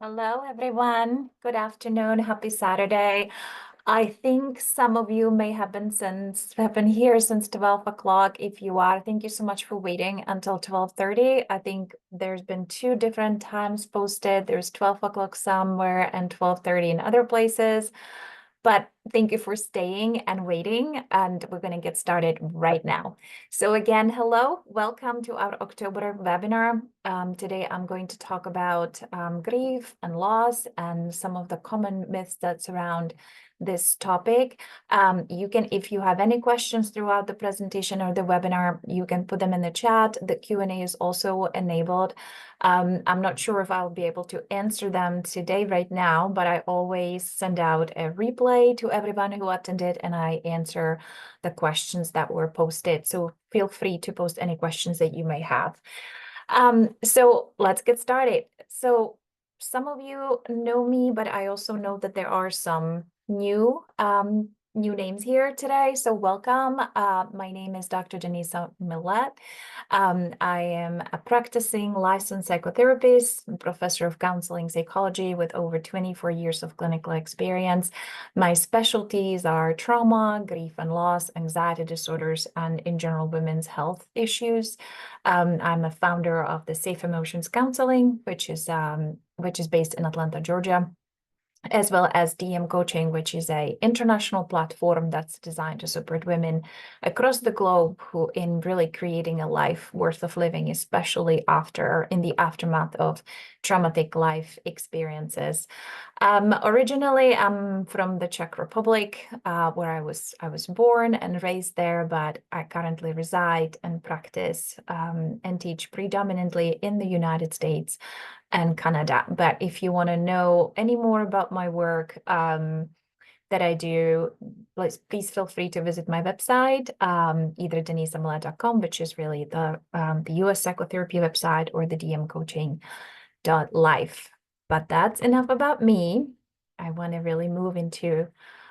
Hello, everyone. Good afternoon. Happy Saturday. I think some of you may have been here since 12 o'clock. If you are, thank you so much for waiting until 12:30. I think there's been two different times posted. There's 12 o'clock somewhere and 12:30 in other places. But thank you for staying and waiting, and we're going to get started right now. So again, hello, welcome to our October webinar. Today I'm going to talk about grief and loss and some of the common myths that surround this topic. If you have any questions throughout the presentation or the webinar, you can put them in the chat. The Q&A is also enabled. I'm not sure if I'll be able to answer them today right now, but I always send out a replay to everyone who attended and I answer the questions that were posted. So feel free to post any questions that you may have. So let's get started. So some of you know me, but I also know that there are some new names here today. So welcome. My name is Dr. Denisa Millet. I am a practicing licensed psychotherapist, and professor of counseling psychology with over 24 years of clinical experience. My specialties are trauma, grief and loss, anxiety disorders, and in general, women's health issues. I'm a founder of the Safe Emotions Counseling, which is based in Atlanta, Georgia, as well as DM Coaching, which is an international platform that's designed to support women across the globe who in really creating a life worth of living, especially in the aftermath of traumatic life experiences. Originally, I'm from the Czech Republic, where I was born and raised there, but I currently reside and practice and teach predominantly in the United States and Canada. But if you want to know any more about my work that I do, please feel free to visit my website, either denisamila.com, which is really the US psychotherapy website, or the dmcoaching.life. But that's enough about me. I want to really move into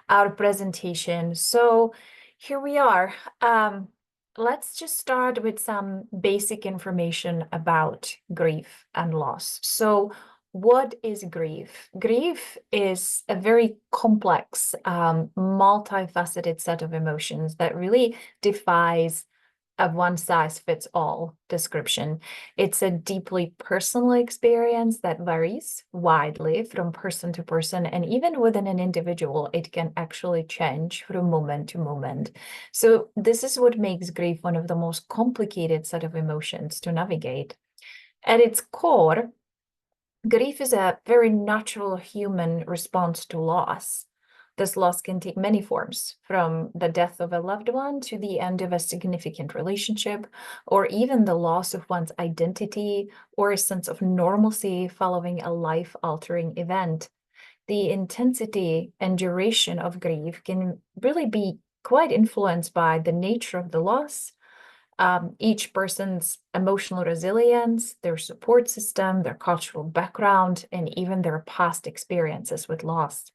our presentation. So here we are. Let's just start with some basic information about grief and loss. So what is grief? Grief is a very complex, multifaceted set of emotions that really defies a one-size-fits-all description. It's a deeply personal experience that varies widely from person to person, and even within an individual, it can actually change from moment to moment. So this is what makes grief one of the most complicated set of emotions to navigate. At its core, grief is a very natural human response to loss. This loss can take many forms, from the death of a loved one to the end of a significant relationship, or even the loss of one's identity or a sense of normalcy following a life-altering event. The intensity and duration of grief can really be quite influenced by the nature of the loss, each person's emotional resilience, their support system, their cultural background, and even their past experiences with loss.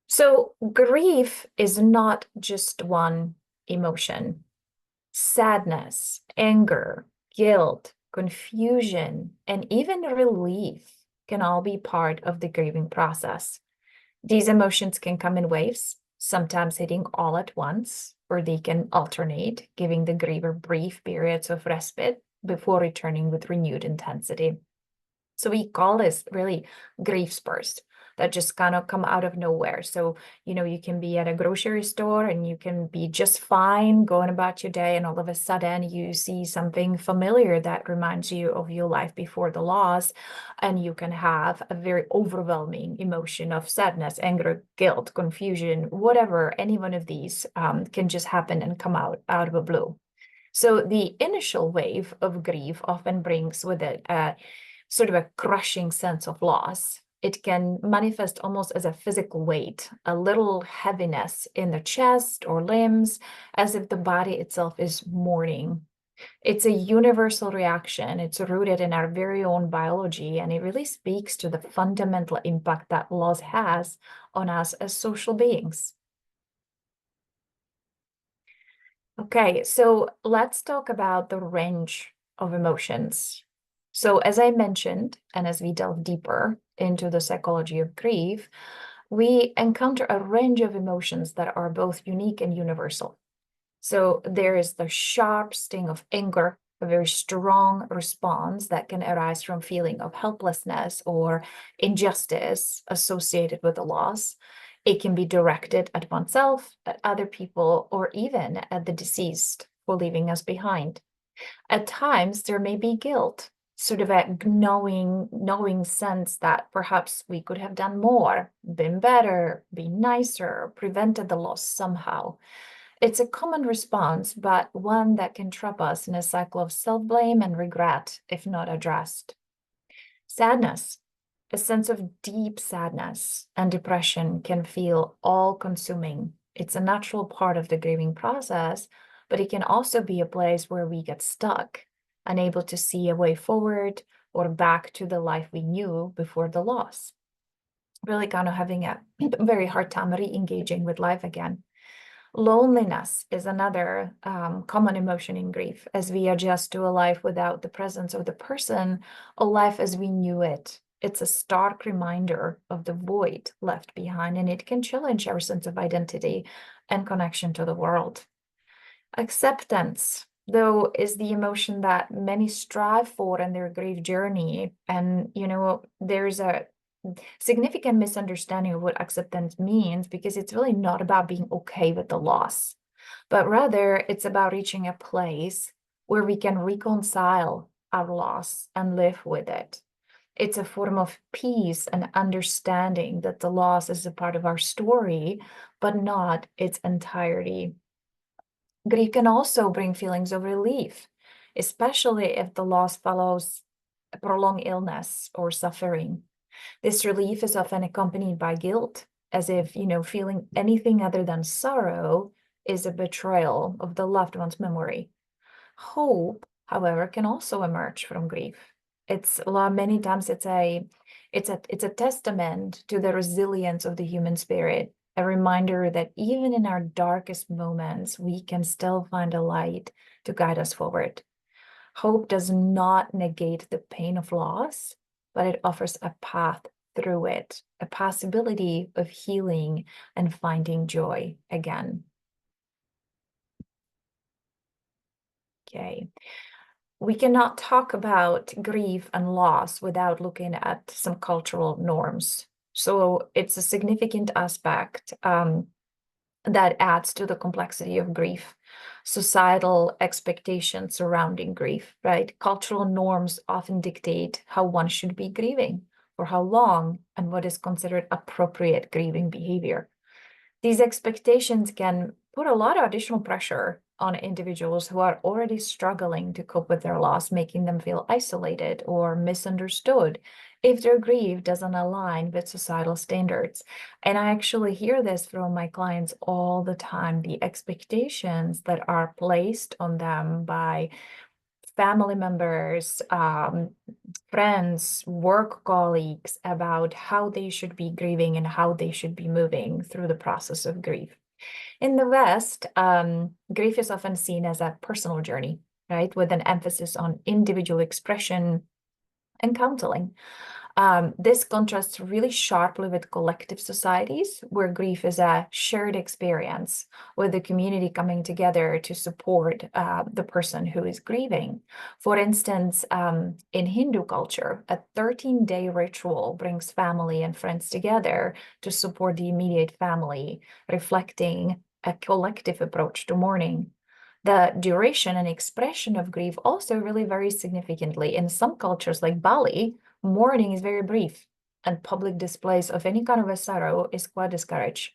So grief is not just one emotion. Sadness, anger, guilt, confusion, and even relief can all be part of the grieving process. These emotions can come in waves, sometimes hitting all at once, or they can alternate, giving the griever brief periods of respite before returning with renewed intensity. So we call this really grief spurs that just kind of come out of nowhere. So, you can be at a grocery store and you can be just fine going about your day, and all of a sudden you see something familiar that reminds you of your life before the loss, and you can have a very overwhelming emotion of sadness, anger, guilt, confusion, whatever. Any one of these can just happen and come out of the blue. So the initial wave of grief often brings with it sort of a crushing sense of loss. It can manifest almost as a physical weight, a little heaviness in the chest or limbs, as if the body itself is mourning. It's a universal reaction. It's rooted in our very own biology, and it really speaks to the fundamental impact that loss has on us as social beings. Okay, so let's talk about the range of emotions. So, as I mentioned, and as we delve deeper into the psychology of grief, we encounter a range of emotions that are both unique and universal. So, there is the sharp sting of anger, a very strong response that can arise from feeling of helplessness or injustice associated with the loss. It can be directed at oneself, at other people, or even at the deceased for leaving us behind. At times, there may be guilt, sort of a knowing sense that perhaps we could have done more, been better, been nicer, prevented the loss somehow. It's a common response, but one that can trap us in a cycle of self-blame and regret if not addressed. Sadness, a sense of deep sadness and depression can feel all-consuming. It's a natural part of the grieving process, but it can also be a place where we get stuck, unable to see a way forward or back to the life we knew before the loss. Really kind of having a very hard time re-engaging with life again. Loneliness is another common emotion in grief as we adjust to a life without the presence of the person, a life as we knew it. It's a stark reminder of the void left behind, and it can challenge our sense of identity and connection to the world. Acceptance, though, is the emotion that many strive for in their grief journey. And, there's a significant misunderstanding of what acceptance means because it's really not about being okay with the loss, but rather it's about reaching a place where we can reconcile our loss and live with it. It's a form of peace and understanding that the loss is a part of our story, but not its entirety. Grief can also bring feelings of relief, especially if the loss follows a prolonged illness or suffering. This relief is often accompanied by guilt, as if, feeling anything other than sorrow is a betrayal of the loved one's memory. Hope, however, can also emerge from grief. Many times it's a testament to the resilience of the human spirit, a reminder that even in our darkest moments, we can still find a light to guide us forward. Hope does not negate the pain of loss, but it offers a path through it, a possibility of healing and finding joy again. Okay. We cannot talk about grief and loss without looking at some cultural norms. So it's a significant aspect that adds to the complexity of grief. Societal expectations surrounding grief, right? Cultural norms often dictate how one should be grieving, for how long, and what is considered appropriate grieving behavior. These expectations can put a lot of additional pressure on individuals who are already struggling to cope with their loss, making them feel isolated or misunderstood if their grief doesn't align with societal standards. And I actually hear this from my clients all the time, the expectations that are placed on them by family members, friends, work colleagues about how they should be grieving and how they should be moving through the process of grief. In the West, grief is often seen as a personal journey, right, with an emphasis on individual expression and counseling. This contrasts really sharply with collective societies where grief is a shared experience, with the community coming together to support the person who is grieving. For instance, in Hindu culture, a 13-day ritual brings family and friends together to support the immediate family, reflecting a collective approach to mourning. The duration and expression of grief also really varies significantly. In some cultures, like Bali, mourning is very brief, and public displays of any kind of a sorrow is quite discouraged.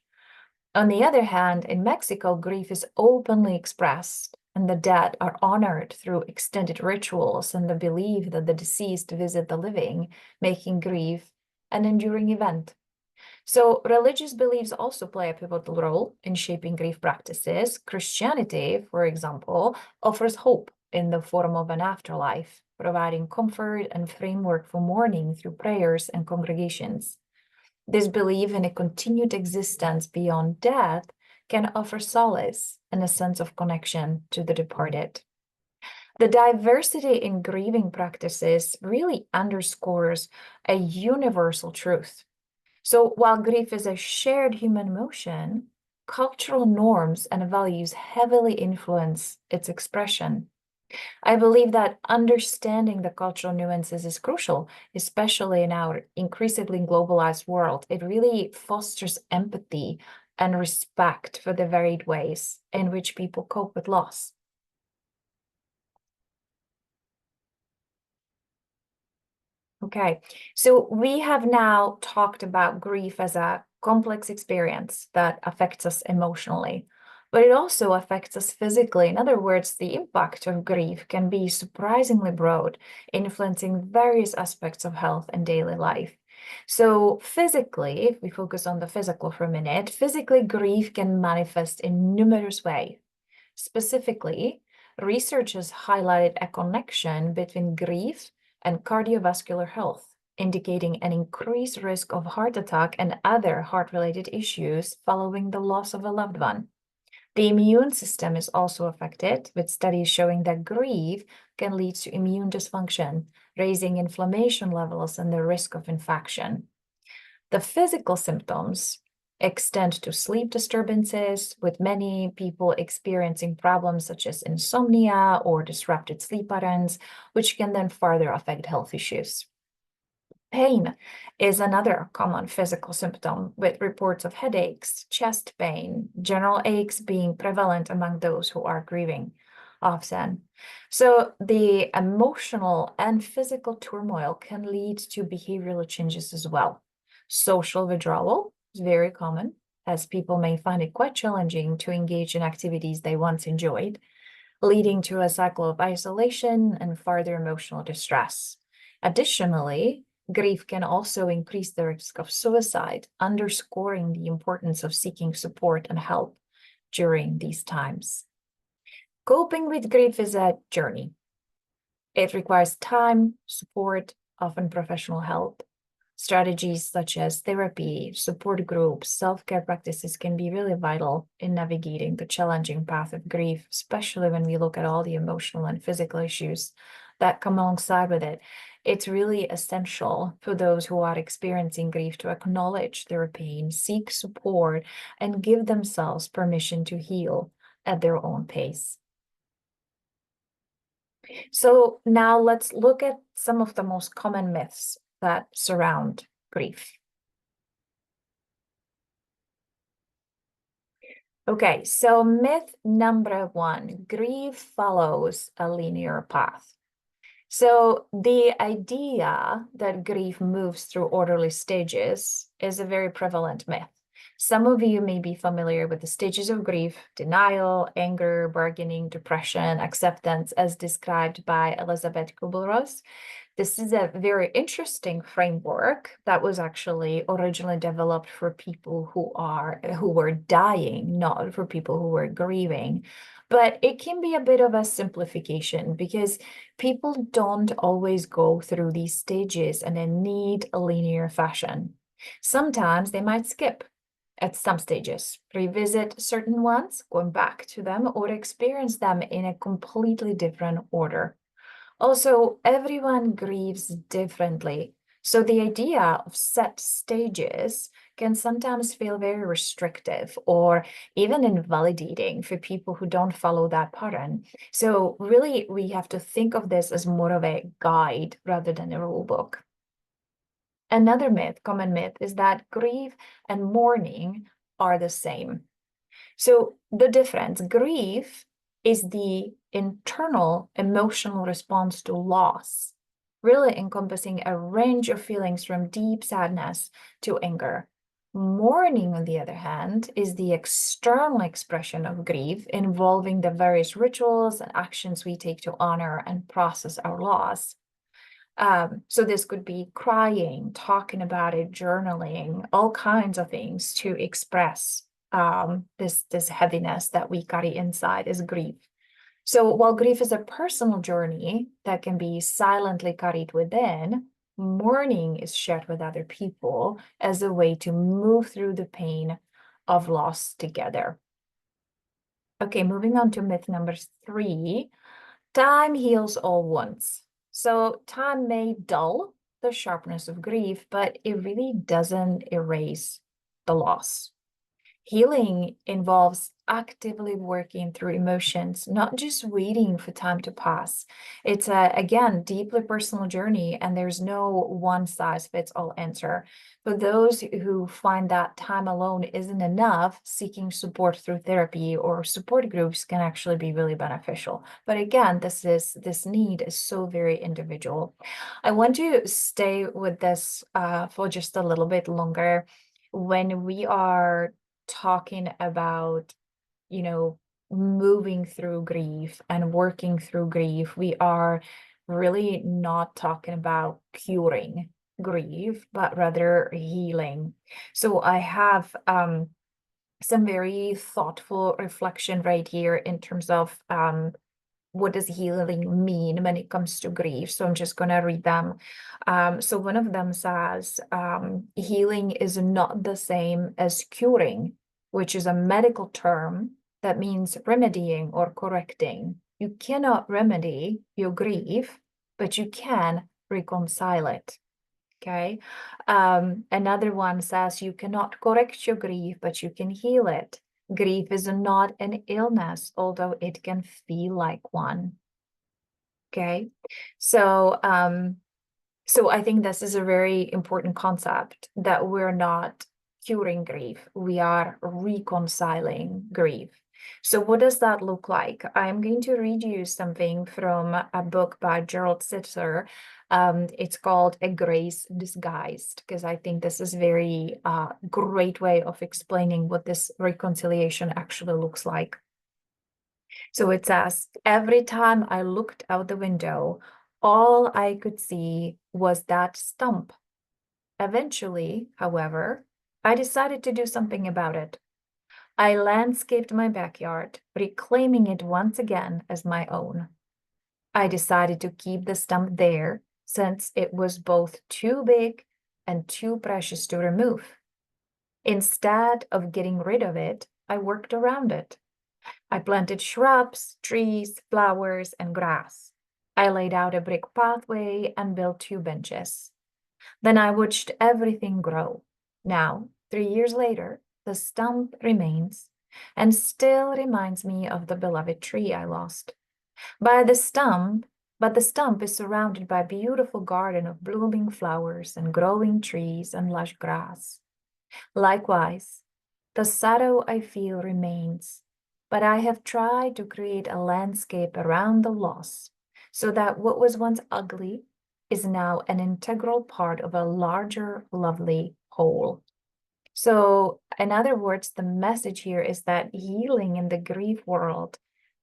On the other hand, in Mexico, grief is openly expressed, and the dead are honored through extended rituals and the belief that the deceased visit the living, making grief an enduring event. So religious beliefs also play a pivotal role in shaping grief practices. Christianity, for example, offers hope in the form of an afterlife, providing comfort and framework for mourning through prayers and congregations. This belief in a continued existence beyond death can offer solace and a sense of connection to the departed. The diversity in grieving practices really underscores a universal truth. So while grief is a shared human emotion, cultural norms and values heavily influence its expression. I believe that understanding the cultural nuances is crucial, especially in our increasingly globalized world. It really fosters empathy and respect for the varied ways in which people cope with loss. Okay, so we have now talked about grief as a complex experience that affects us emotionally, but it also affects us physically. In other words, the impact of grief can be surprisingly broad, influencing various aspects of health and daily life. So, physically, if we focus on the physical for a minute, physically, grief can manifest in numerous ways. Specifically, research has highlighted a connection between grief and cardiovascular health, indicating an increased risk of heart attack and other heart-related issues following the loss of a loved one. The immune system is also affected, with studies showing that grief can lead to immune dysfunction, raising inflammation levels and the risk of infection. The physical symptoms extend to sleep disturbances, with many people experiencing problems such as insomnia or disrupted sleep patterns, which can then further affect health issues. Pain is another common physical symptom, with reports of headaches, chest pain, general aches being prevalent among those who are grieving often. So the emotional and physical turmoil can lead to behavioral changes as well. Social withdrawal is very common, as people may find it quite challenging to engage in activities they once enjoyed, leading to a cycle of isolation and further emotional distress. Additionally, grief can also increase the risk of suicide, underscoring the importance of seeking support and help during these times. Coping with grief is a journey. It requires time, support, often professional help. Strategies such as therapy, support groups, self-care practices can be really vital in navigating the challenging path of grief, especially when we look at all the emotional and physical issues that come alongside with it. It's really essential for those who are experiencing grief to acknowledge their pain, seek support, and give themselves permission to heal at their own pace. So now let's look at some of the most common myths that surround grief. Okay, so myth number one, grief follows a linear path. So the idea that grief moves through orderly stages is a very prevalent myth. Some of you may be familiar with the stages of grief: denial, anger, bargaining, depression, acceptance, as described by Elizabeth Kubler-Ross. This is a very interesting framework that was actually originally developed for people who were dying, not for people who were grieving. But it can be a bit of a simplification because people don't always go through these stages in a neat, linear fashion. Sometimes they might skip at some stages, revisit certain ones, going back to them, or experience them in a completely different order. Also, everyone grieves differently. So the idea of set stages can sometimes feel very restrictive or even invalidating for people who don't follow that pattern. So really, we have to think of this as more of a guide rather than a rule book. Another myth, common myth, is that grief and mourning are the same. So the difference, grief is the internal emotional response to loss, really encompassing a range of feelings from deep sadness to anger. Mourning, on the other hand, is the external expression of grief, involving the various rituals and actions we take to honor and process our loss. So this could be crying, talking about it, journaling, all kinds of things to express this heaviness that we carry inside as grief. So while grief is a personal journey that can be silently carried within, mourning is shared with other people as a way to move through the pain of loss together. Okay, moving on to myth number three. Time heals all wounds. So time may dull the sharpness of grief, but it really doesn't erase the loss. Healing involves actively working through emotions, not just waiting for time to pass. It's a, again, deeply personal journey, and there's no one size fits all answer. For those who find that time alone isn't enough, seeking support through therapy or support groups can actually be really beneficial. But again, this need is so very individual. I want to stay with this for just a little bit longer. When we are talking about, you know, moving through grief and working through grief, we are really not talking about curing grief, but rather healing. So I have some very thoughtful reflection right here in terms of what does healing mean when it comes to grief? So I'm just going to read them. So one of them says, healing is not the same as curing, which is a medical term that means remedying or correcting. You cannot remedy your grief, but you can reconcile it. Okay. Another one says you cannot correct your grief, but you can heal it. Grief is not an illness, although it can feel like one. Okay. So, so I think this is a very important concept that we're not curing grief. We are reconciling grief. So what does that look like? I'm going to read you something from a book by Gerald Sitzer. It's called A Grace Disguised, because I think this is very great way of explaining what this reconciliation actually looks like. So it says, every time I looked out the window, all I could see was that stump. Eventually, however, I decided to do something about it. I landscaped my backyard, reclaiming it once again as my own. I decided to keep the stump there since it was both too big and too precious to remove. Instead of getting rid of it, I worked around it. I planted shrubs, trees, flowers, and grass. I laid out a brick pathway and built 2 benches. Then I watched everything grow. Now, 3 years later, the stump remains and still reminds me of the beloved tree I lost. By the stump, but the stump is surrounded by a beautiful garden of blooming flowers and growing trees and lush grass. Likewise, the sorrow I feel remains, but I have tried to create a landscape around the loss so that what was once ugly is now an integral part of a larger, lovely whole. So, in other words, the message here is that healing in the grief world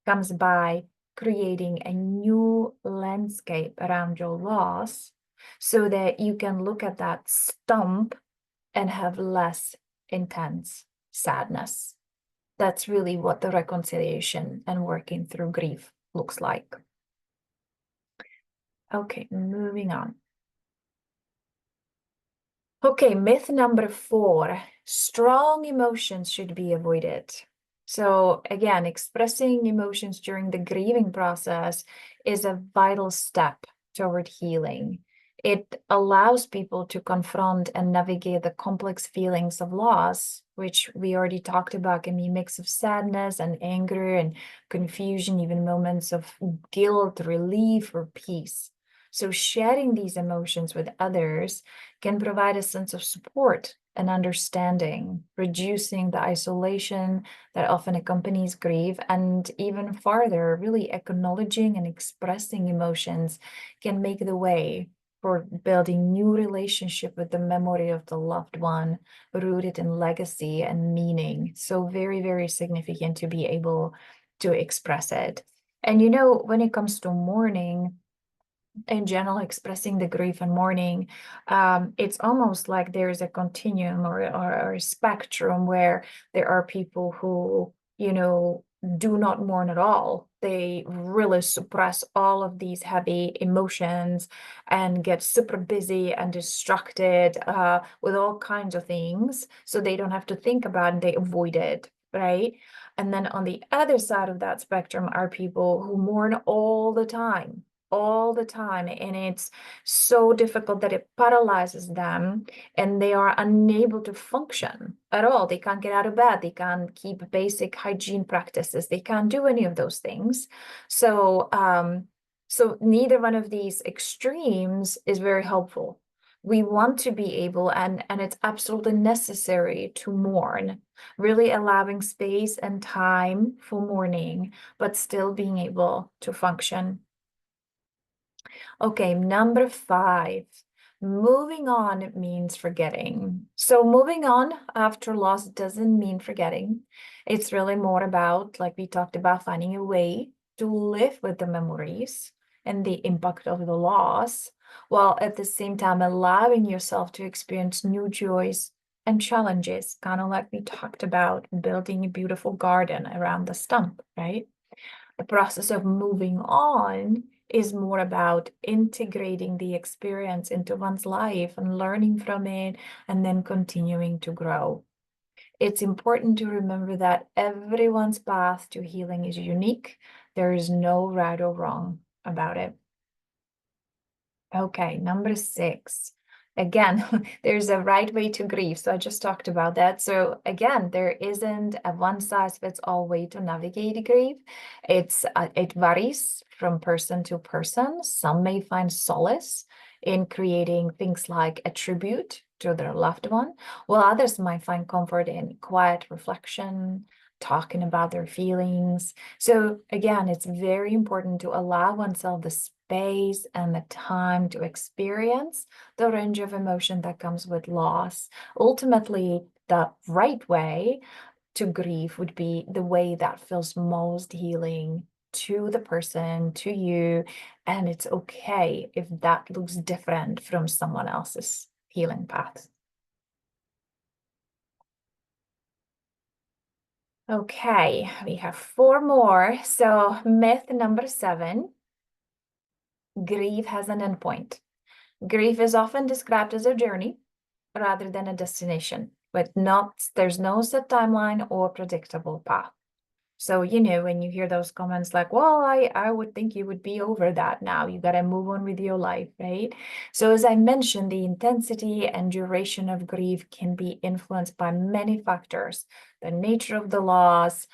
comes by creating a new landscape around your loss so that you can look at that stump and have less intense sadness. That's really what the reconciliation and working through grief looks like. Okay, moving on. Okay, myth number 4, strong emotions should be avoided. So again, expressing emotions during the grieving process is a vital step toward healing. It allows people to confront and navigate the complex feelings of loss, which we already talked about, can be a mix of sadness and anger and confusion, even moments of guilt, relief, or peace. So sharing these emotions with others can provide a sense of support and understanding, reducing the isolation that often accompanies grief, and even farther, really acknowledging and expressing emotions can make the way for building new relationship with the memory of the loved one, rooted in legacy and meaning. So very, very significant to be able to express it. And you know, when it comes to mourning, in general, expressing the grief and mourning, it's almost like there's a continuum or a spectrum where there are people who, you know, do not mourn at all. They really suppress all of these heavy emotions and get super busy and distracted with all kinds of things. So they don't have to think about it, they avoid it, right? And then on the other side of that spectrum are people who mourn all the time. And it's so difficult that it paralyzes them and they are unable to function at all. They can't get out of bed. They can't keep basic hygiene practices. They can't do any of those things. So neither one of these extremes is very helpful. We want to be able, and it's absolutely necessary to mourn, really allowing space and time for mourning, but still being able to function. Okay, number 5. Moving on means forgetting. So moving on after loss doesn't mean forgetting. It's really more about, like we talked about, finding a way to live with the memories and the impact of the loss, while at the same time allowing yourself to experience new joys and challenges, kind of like we talked about building a beautiful garden around the stump, right? The process of moving on is more about integrating the experience into one's life and learning from it and then continuing to grow. It's important to remember that everyone's path to healing is unique. There is no right or wrong about it. Okay, number 6. Again, there's a right way to grieve. So I just talked about that. So again, there isn't a one-size-fits-all way to navigate grief. It varies from person to person. Some may find solace in creating things like a tribute to their loved one, while others might find comfort in quiet reflection, talking about their feelings. So again, it's very important to allow oneself the space and the time to experience the range of emotion that comes with loss. Ultimately, the right way to grieve would be the way that feels most healing to the person, to you, and it's okay if that looks different from someone else's healing path. Okay, we have 4 more. So myth number 7, grief has an endpoint. Grief is often described as a journey rather than a destination, but there's no set timeline or predictable path. So, when you hear those comments like, well, I would think you would be over that now. You got to move on with your life, right? So, as I mentioned, the intensity and duration of grief can be influenced by many factors: the nature of the loss,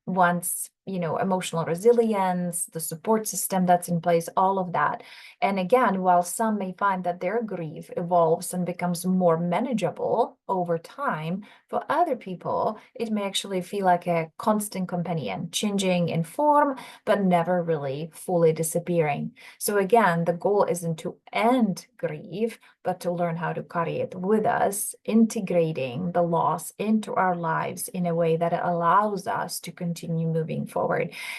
one's, emotional resilience, the support system that's in place, all of that. And again, while some may find that their grief evolves and becomes more manageable over time, for other people, it may actually feel like a constant companion, changing in form, but never really fully disappearing. So again, the goal isn't to end grief, but to learn how to carry it with us, integrating the loss into our lives in a way that allows us to continue moving forward.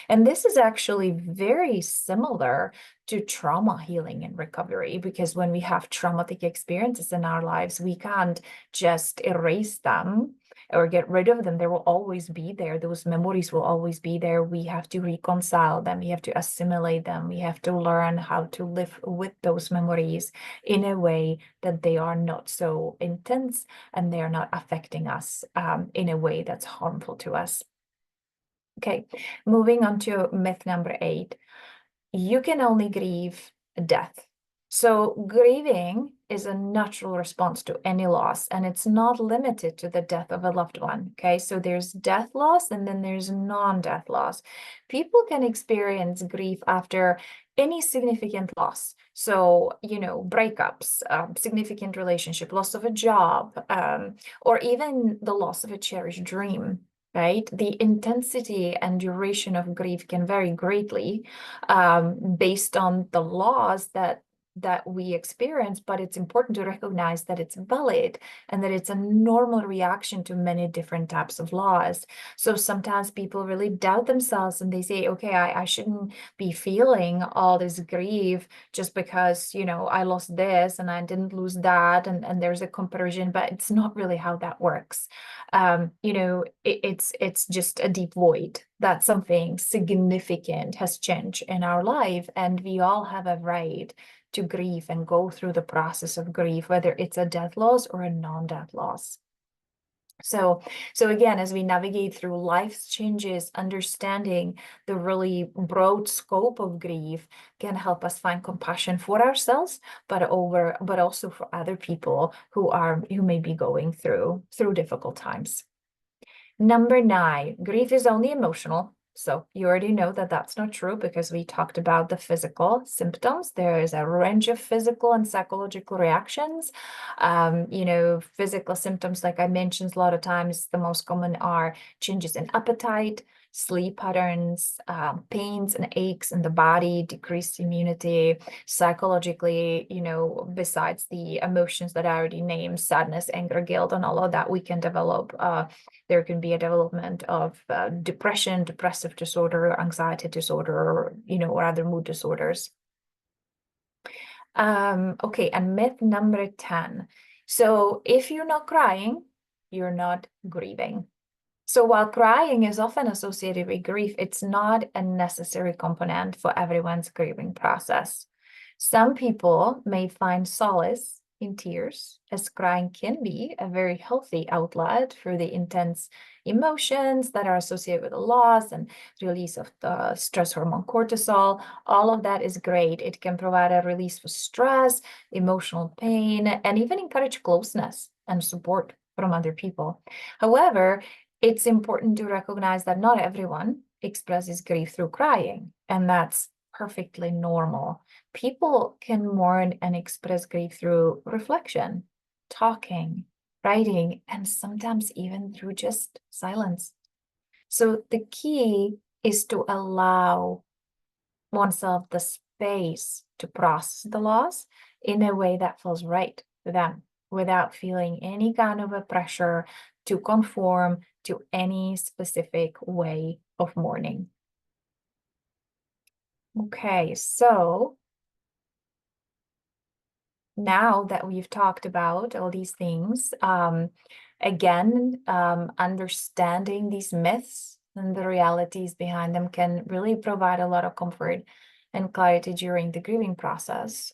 And this is actually very similar to trauma healing and recovery, because when we have traumatic experiences in our lives, we can't just erase them or get rid of them. They will always be there. Those memories will always be there. We have to reconcile them. We have to assimilate them. We have to learn how to live with those memories in a way that they are not so intense and they are not affecting us in a way that's harmful to us. Okay, moving on to myth number 8. You can only grieve death. So grieving is a natural response to any loss, and it's not limited to the death of a loved one. Okay, so there's death loss and then there's non-death loss. People can experience grief after any significant loss. So, breakups, significant relationship, loss of a job, or even the loss of a cherished dream. Right? The intensity and duration of grief can vary greatly based on the loss that we experience, but it's important to recognize that it's valid and that it's a normal reaction to many different types of loss. So sometimes people really doubt themselves and they say, okay, I shouldn't be feeling all this grief just because, I lost this and I didn't lose that, and there's a comparison, but it's not really how that works. It's just a deep void that something significant has changed in our life, and we all have a right to grieve and go through the process of grief, whether it's a death loss or a non-death loss. So again, as we navigate through life's changes, understanding the really broad scope of grief can help us find compassion for ourselves, but also for other people who may be going through difficult times. Number 9, grief is only emotional. So you already know that that's not true because we talked about the physical symptoms. There is a range of physical and psychological reactions. Physical symptoms, like I mentioned a lot of times, the most common are changes in appetite, sleep patterns, pains and aches in the body, decreased immunity. Psychologically, besides the emotions that I already named, sadness, anger, guilt, and all of that, we can develop there can be a development of depression, depressive disorder, anxiety disorder, or other mood disorders. Okay, and myth number 10. So if you're not crying, you're not grieving. So while crying is often associated with grief, it's not a necessary component for everyone's grieving process. Some people may find solace in tears, as crying can be a very healthy outlet for the intense emotions that are associated with the loss and release of the stress hormone cortisol. All of that is great. It can provide a release for stress, emotional pain, and even encourage closeness and support from other people. However, it's important to recognize that not everyone expresses grief through crying, and that's perfectly normal. People can mourn and express grief through reflection, talking, writing, and sometimes even through just silence. So the key is to allow oneself the space to process the loss in a way that feels right for them without feeling any kind of a pressure to conform to any specific way of mourning. Okay, so now that we've talked about all these things, understanding these myths and the realities behind them can really provide a lot of comfort and clarity during the grieving process.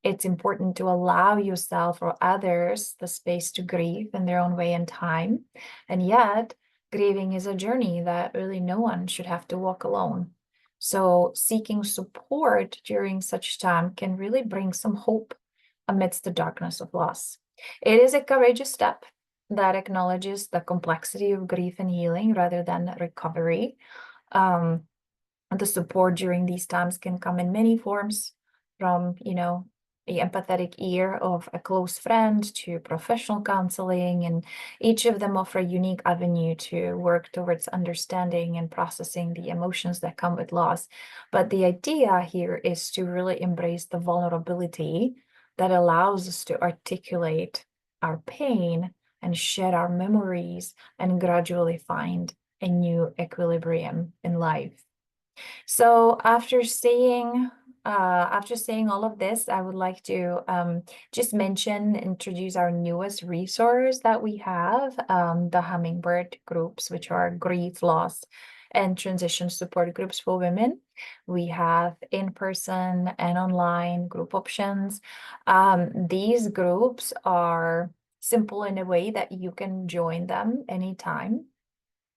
It's important to allow yourself or others the space to grieve in their own way and time. And yet, grieving is a journey that really no one should have to walk alone. So seeking support during such time can really bring some hope amidst the darkness of loss. It is a courageous step that acknowledges the complexity of grief and healing rather than recovery. The support during these times can come in many forms, from, the empathetic ear of a close friend to professional counseling, and each of them offer a unique avenue to work towards understanding and processing the emotions that come with loss. But the idea here is to really embrace the vulnerability that allows us to articulate our pain and share our memories and gradually find a new equilibrium in life. So after saying all of this, I would like to just introduce our newest resource that we have, the Hummingbird groups, which are grief, loss, and transition support groups for women. We have in-person and online group options. These groups are simple in a way that you can join them anytime.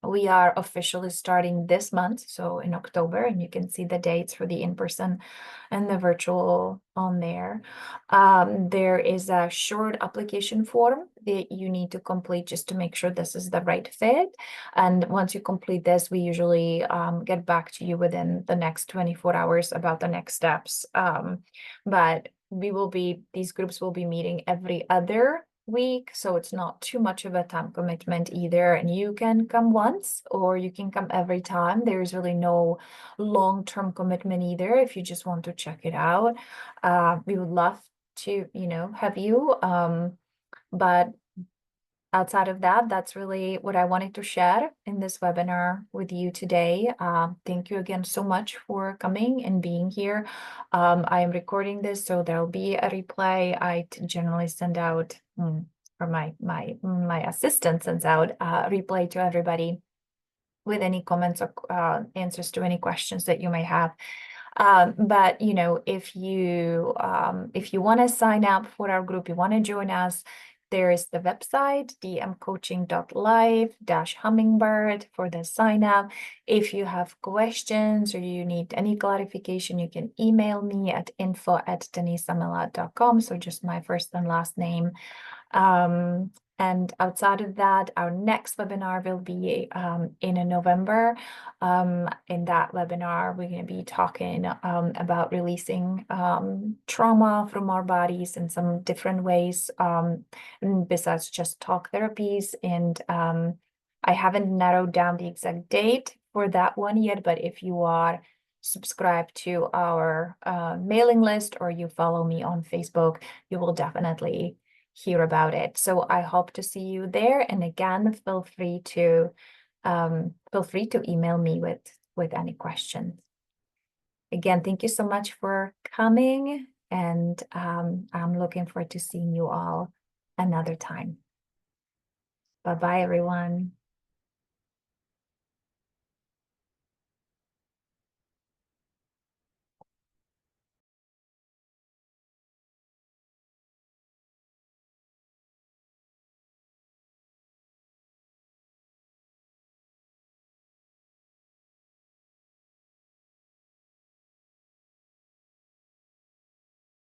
We are officially starting this month, so in October, and you can see the dates for the in-person and the virtual on there. There is a short application form that you need to complete just to make sure this is the right fit. And once you complete this, we usually get back to you within the next 24 hours about the next steps. But these groups will be meeting every other week, so it's not too much of a time commitment either, and you can come once or you can come every time. There's really no long-term commitment either if you just want to check it out. We would love to have you, but outside of that, that's really what I wanted to share in this webinar with you today. Thank you again so much for coming and being here. I am recording this, so there'll be a replay. I generally send out, or my assistant sends out a replay to everybody with any comments or answers to any questions that you may have. But if you want to sign up for our group, you want to join us, there is the website, dmcoaching.live-hummingbird for the sign up. If you have questions or you need any clarification, you can email me at info@denisamilad.com. So just my first and last name. And outside of that, our next webinar will be in November. In that webinar, we're going to be talking about releasing trauma from our bodies in some different ways, besides just talk therapies. And I haven't narrowed down the exact date for that one yet, but if you are subscribed to our mailing list or you follow me on Facebook, you will definitely hear about it. So I hope to see you there. And again, feel free to email me with any questions. Again, thank you so much for coming, and I'm looking forward to seeing you all another time. Bye-bye, everyone.